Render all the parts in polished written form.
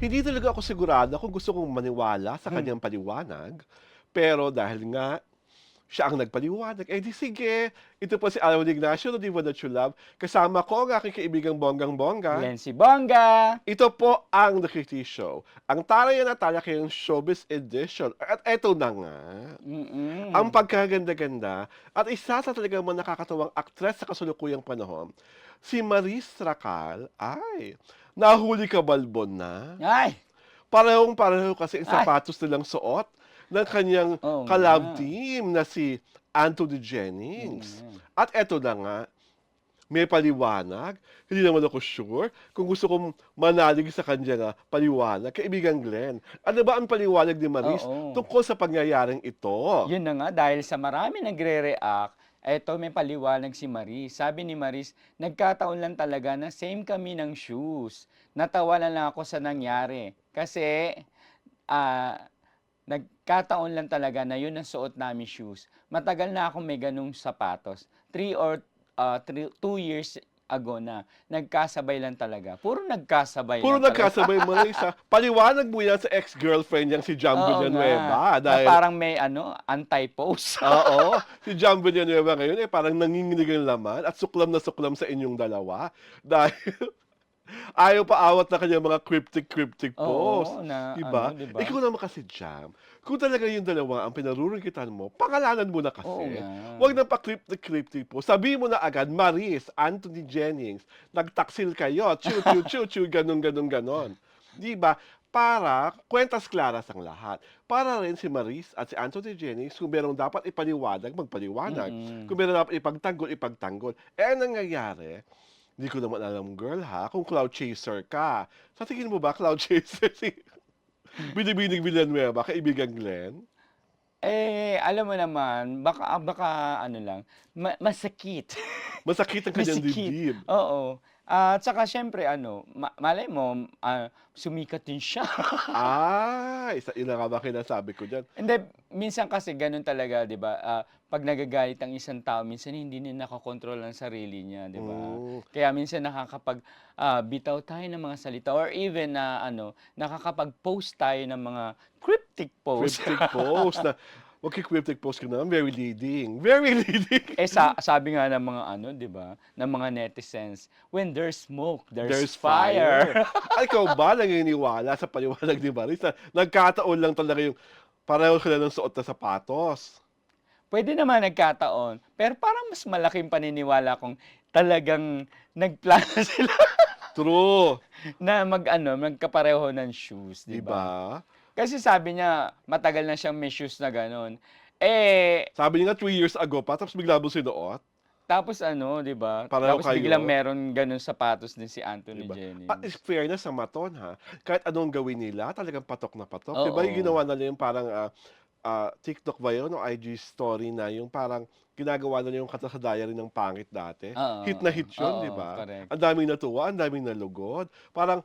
Hindi talaga ako sigurado kung gusto kong maniwala sa Hmm, kanyang paliwanag, pero dahil nga siya ang nagpaliwanag, eh di sige. Ito po si Alvin Ignacio no, Diva That You Love. Kasama ko ang aking kaibigang bonggang-bongga. Glenn si Bongga. Ito po ang The Kitty Show, ang talayan at talakayang showbiz edition. At eto na nga, ang Mm. pagkaganda-ganda at isa sa talagang mga nakakatawang aktres sa kasalukuyang panahon, si Maris Racal, ay, nahuli ka balbon na. Ay, Parehong-pareho kasi ang ay, sapatos nilang suot ng kanyang oo nga. ka-love team na si Anthony Jennings. Mm. At eto na nga, may paliwanag, hindi naman ako sure kung gusto kong manalig sa kanya na paliwanag. Kaibigan Glenn, ano ba ang paliwanag ni Maris Oo. tungkol sa pangyayaring ito? Yun na nga, dahil sa marami nagre-react, eto may paliwanag si Maris. Sabi ni Maris, nagkataon lang talaga na same kami ng shoes. Natawa na lang ako sa nangyari. Kasi, ah, nagkataon lang talaga na yun ang suot namin shoes. Matagal na ako may ganung sapatos. 2 years ago na. Nagkasabay lang talaga. Puro nagkasabay Puro lang talaga. nagkasabay Maris ha. Paliwanag mo yan sa ex-girlfriend niyang si Jam Oo nga. Villanueva Na dahil parang may anti-pose. oo, si Jam Villanueva ngayon eh parang nanginginig ang laman at suklam na suklam sa inyong dalawa dahil ayaw paawat na kanyang mga cryptic post, Oo, na 'di ano, ba? 'di ba? Ikaw naman kasi Jam, kung talaga yung dalawa ang pinarurungkitan mo, pangalanan mo na Oo kasi. nga. 'Wag na pa-cryptic post. Sabihin mo na agad, Maris, Anthony Jennings, nagtaksil kayo, chu chu chu chu, ganon ganon ganon. 'Di ba? Para kuwentas klaras ang lahat. Para rin si Maris at si Anthony Jennings, kung merong dapat ipaliwanag, magpaliwanag. Mm. Kung meron dapat ipagtanggol, ipagtanggol. Eh, ang nangyayari, hindi ko naman alam girl ha, kung cloud chaser ka. Sa tingin mo ba cloud chaser si Binibining Villanueva, kaibigan Glenn? Eh, alam mo naman, baka baka ano lang, masakit. Masakit ang kanyang Masikip, dibdib. oo. At saka siyempre ano, malay mo, sumikat din siya. Yun na nga ba kinasabi ko diyan. Hindi, minsan kasi gano'n talaga 'di ba, 'pag nagagalit ang isang tao minsan hindi niya nakokontrol ang sarili niya 'di ba? Hmm, Kaya minsan bitaw tayo ng mga salita or even na ano, nakakapag-post tayo ng mga cryptic post. cryptic post na magki-cryptic post ka naman, very leading, very leading. Eh, sabi nga ng mga ano 'di ba, ng mga netizens, "When there's smoke, there's There's fire." fire. Ikaw ba naniniwala sa paliwanag ni Maris na nagkataon lang talaga yung pareho sila ng suot na sapatos? Puwede naman nagkataon, pero parang mas malaking paniniwala kung talagang nagplano sila True, na mag-ano, magkapareho ng shoes, 'di 'di ba? ba? Kasi sabi niya matagal na siyang may shoes na gano'n. Eh, Sabi niya nga 3 years ago pa tapos bigla mo sinuot, tapos ano, 'di ba, pareho tapos biglang kayo, meron gano'n sapatos din si 'di Anthony ba? At in Jennings. fairness sa Maton ha, kahit anong gawin nila talagang patok na patok, 'di ba yung Oo, ginawa nila yung parang, TikTok ba yun o IG story na yung parang ginagawa nila yung Kata sa Diary ng pangit dati, hit na oo, hit yun, 'di oo, ba? correct. Ang daming natuwa, ang daming nalugod, parang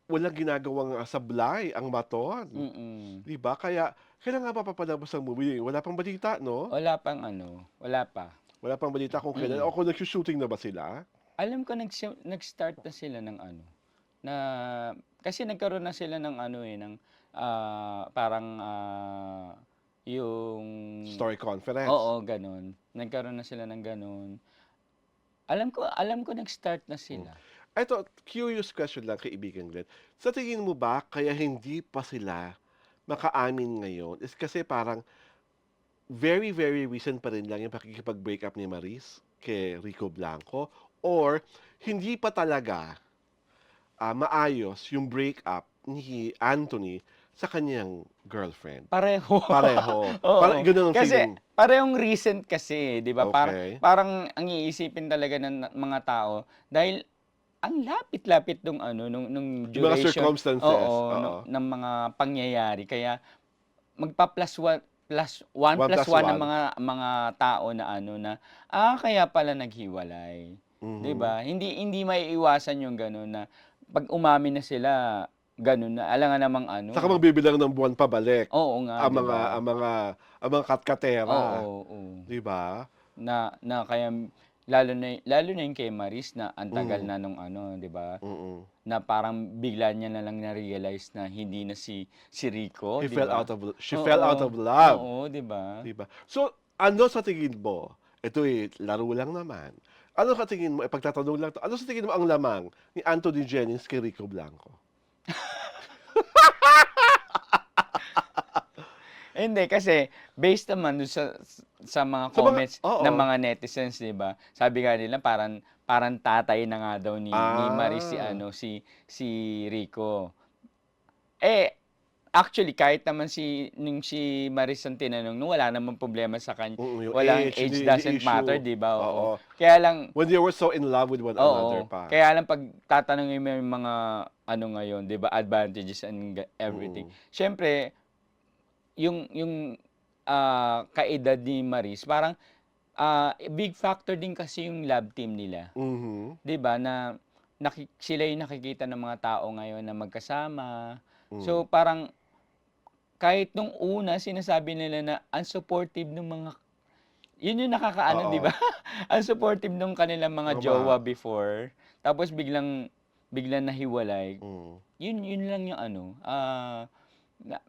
walang ginagawang, sablay ang Maton, Mm. 'di ba? Kaya kailan nga ba papalabas ang movie? Wala pang balita 'no? Wala pang ano, wala pa. Wala pang balita kung kailan o Mm. kung nagsu-shooting na ba sila? Alam ko nag-start na sila ng ano, na kasi nagkaroon na sila ng ano, eh, ng, parang, yung Story conference? oo, gano'n. Nagkaroon na sila ng gano'n. Alam ko nag-start na Hmm. sila. Eto, curious question lang kaibigan Glenn. Sa tingin mo ba kaya hindi pa sila makaamin ngayon is kasi parang very, very recent pa rin lang yung pakikipag-break up ni Maris kay Rico Blanco or hindi pa talaga, maayos yung break up ni Anthony sa kanyang girlfriend? Pareho. Pareho, Oo, parang gano'n ang kasi feeling parehong recent kasi, 'di ba? Parang okey. parang ang iisipin talaga ng mga tao dahil ang lapit-lapit nung ano, nung Yung mga duration, circumstances, oo, oo. ng mga pangyayari kaya magpa-+1 +1 One plus plus 1 ang one. mga tao na ano na, kaya pala naghiwalay, 'di Mhm. ba? Hindi maiiwasan yung gano'n na 'pag umamin na sila, gano'n na. Alangan namang Saka ano, magbibilang ng buwan pabalik oo nga, ang 'di mga ba? ang mga ang mga katkatera, Oo, oo. 'di ba? Na na kaya lalo na yung kay Maris na ang tagal Mm, na nung ano, 'di ba? mm. Na parang bigla niya na lang na-realize na hindi na si Rico, He 'di fell ba? out of she fell out Oo, of love, oo, 'di ba? 'di ba? So, ano sa tingin mo, ito, laro lang naman. Ano sa tingin mo, pagtatanong lang 'to, ano sa tingin mo ang lamang ni Anthony Jennings kay Rico Blanco? Hindi, kasi based naman dun sa mga Sa mga comments ng oo. mga netizens, 'di ba? Sabi nga nila parang parang tatay na nga daw ni Maris si Ah, ano, si Rico. Eh, actually kahit naman si Maris ang tinanong no, wala namang problema sa yung walang age, age hindi doesn't matter, issue. 'di ba? Oo. Oo, Kaya lang when they were so in love with one another oo, pa. kaya lang 'pag tatanungin mo yung mga ano ngayon, 'di ba, advantages and everything. Mm, Siyempre yung kaedad ni Maris parang, big factor din kasi yung love team nila, mhm, 'di ba, na sila yung nakikita ng mga tao ngayon na magkasama. So, hmm. parang kahit nung una sinasabi nila na ang supportive nung mga yun yung nakakaano, 'di ba? Oo, Ang supportive nung kanilang mga tama. jowa before, tapos biglang biglang nahiwalay. Hmm. Yun lang yung ano,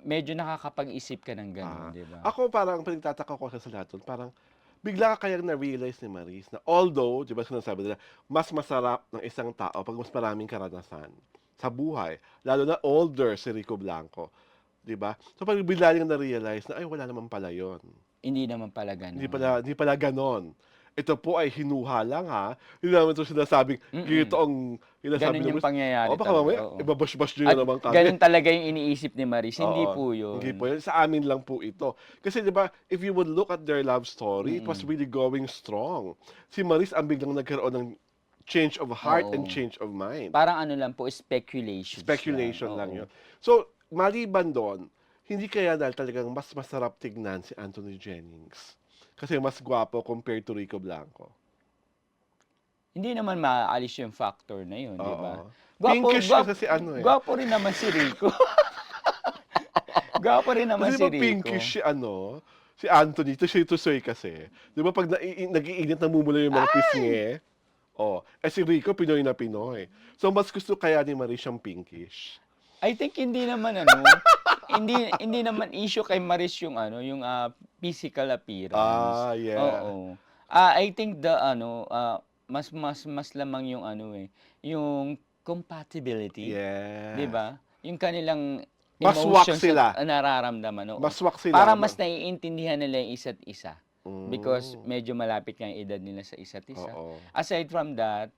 medyo nakakapag-isip ka ng gano'n, Ah, 'di ba? ako parang pinagtataka ko kasi sa lahat nun, parang bigla kayang na-realize ni Maris na although, 'di ba sinasabi nila, mas masarap ng isang tao 'pag mas maraming karanasan sa buhay, lalo na older si Rico Blanco, 'di ba? So, parang bigla niyang na-realize na, ay wala naman pala yun. Hindi naman pala gano'n. Hindi pala gano'n. Ito po ay hinuha lang, ha. Hindi naman 'to sinasabing Mm, ganito ang sinasabi gano'n ng yung Maris. Oo, pangyayari baka talaga, mamaya oo. iba-bash-bash niyo At na naman kami. gano'n talaga yung iniisip ni Maris, hindi Oo, po hindi po yun. 'yun, sa amin lang po ito. Kasi 'di ba, if you would look at their love story, it was Mm, really going strong. Si Maris ang biglang nagkaroon ng change of heart and oo. change of mind. Parang ano lang po, speculations lang, Speculation lang oo. 'yun. So, maliban do'n, hindi kaya dahil talagang mas masarap tignan si Anthony Jennings, kasi mas gwapo compared to Rico Blanco? Hindi naman maaalis yung factor na yun, 'di ba? Oo. Gwapo Pinkish kasi gwap si ano, gwapo rin naman si Rico. Gwapo rin naman kasi 'di si ba Rico. pinkish si ano, si Anthony, tusoy-tusoy kasi. 'Di ba 'pag nag-iinit namumula yung mga pisngi? Oh, eh, si Rico Pinoy na Pinoy. So, mas gusto kaya ni Marie siyang pinkish. I think hindi naman ano, hindi hindi naman issue kay Maris yung ano, yung, physical appearance. Ah, yeah. Oo. I think the ano, mas lamang yung ano, yung compatibility, 'di Yes. ba? Yung kanilang Mas swak emotions at sila. nararamdaman, oo. Mas swak sila Parang mas naiintindihan nila yung isa't isa because hmm, medyo malapit nga yung edad nila sa isa't isa. oo. Aside from that,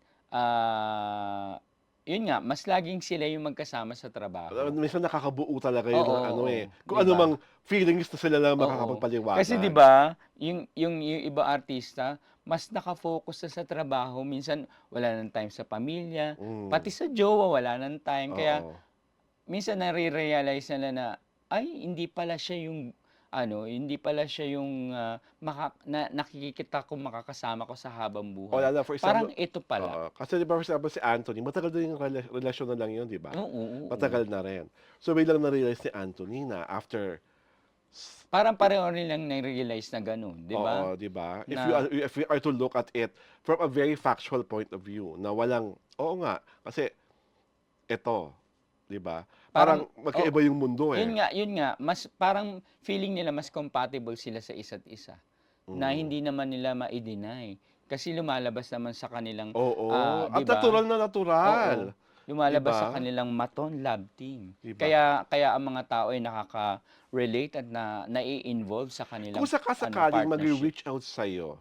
yun nga, mas laging sila yung magkasama sa trabaho. Minsan nakakabuo talaga yun Oo, ng ano, oo, kung 'di ano ba? mang feelings na sila lang Oo. Kasi 'di makakapagpaliwanag. ba, yung iba artista, mas naka-focus na sa trabaho, minsan wala ng time sa pamilya, Hmm, pati sa jowa wala ng time. Kaya oo. minsan nare-realize nila na, ay hindi pala siya yung ano, hindi pala siya yung, nakikita kong makakasama ko sa habang O buhay. lalo for Parang example ito pala. oo, kasi 'di ba for example si Anthony matagal na yung relasyon na lang yun, 'di ba? Oo, oo. Matagal na rin. So biglang na-realize ni Anthony na after s Parang pareho nilang na-realize na gano'n, 'di ba? oo, 'di ba? Na If we are to look at it from a very factual point of view na walang oo nga, kasi eto, 'di ba? parang Parang magkaiba yung mundo, eh. yun nga, mas parang feeling nila mas compatible sila sa isa't isa, na Mm. hindi naman nila mai-deny. Kasi lumalabas naman sa kanilang, Oo, 'di at ba? natural na Oo, natural, 'di lumalabas sa ba? kanilang maton love team. 'Di ba? Kaya kaya ang mga tao ay nakaka-relate at nai-involve sa Kung kanilang ano, saka-sakaling partnership. magre-reach out sa'yo,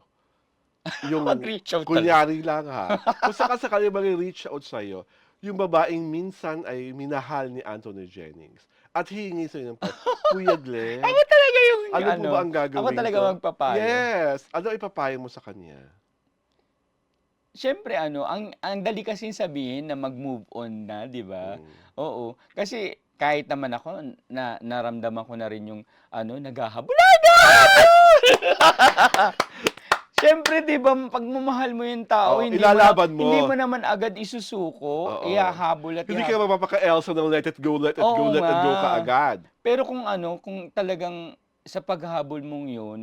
yung Mag-reach out talaga. kunyari lang, ha, kung saka-sakaling magre-reach out sa'yo, yung babaeng minsan ay minahal ni Anthony Jennings at hihingi sa'yo ng "Kuya Glenn, Ako talaga yung ano po ano, ba ang ako gagawin talaga ko?" magpapayo. Yes, ano ipapayo mo sa kanya? Siyempre ano, ang dali kasing sabihin na mag-move on na, 'di ba? Mm. Oo, kasi kahit naman ako naramdaman ko na rin yung ano, naghahabulan. Siyempre 'di ba, pagmamahal mo yung tao, Oo, ilalaban hindi mo. mo naman agad isusuko, Oo. ihahabol at Hindi ka magpapaka-Elsa ng let it go, let it go, oo let nga. it go kaagad. Pero kung ano, kung talagang sa paghahabol mong yun,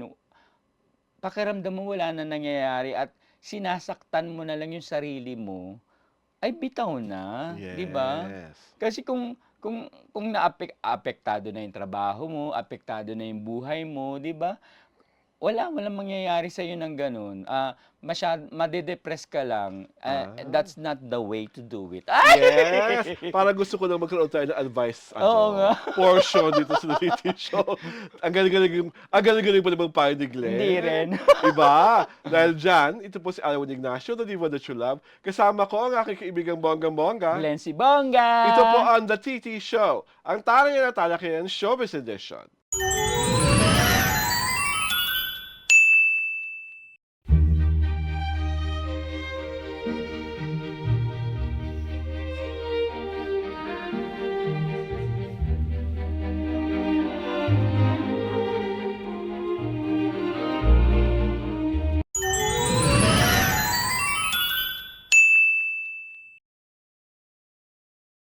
pakiramdam mo wala na nangyayari at sinasaktan mo na lang yung sarili mo, ay bitaw na, 'di ba? Yes. Kasi kung apektado na yung trabaho mo, apektado na yung buhay mo, 'di ba? Walang mangyayari sa'yo ng gano'n, made-depress ka lang, Ah. that's not the way to do it. Yes! Ay! Parang gusto ko na magkaroon tayo ng advice, Oo nga. portion dito sa reality show. Ang galing-galing pa naman payo ni Hindi rin. Glenn. Iba. Dahil diyan, ito po si Alwin Ignacio, the Diva that you love. Kasama ko ang aking kaibigang bonggang-bongga. Glenn Sibonga! Ito po ang The TT Show, ang taray na talakayan showbiz edition.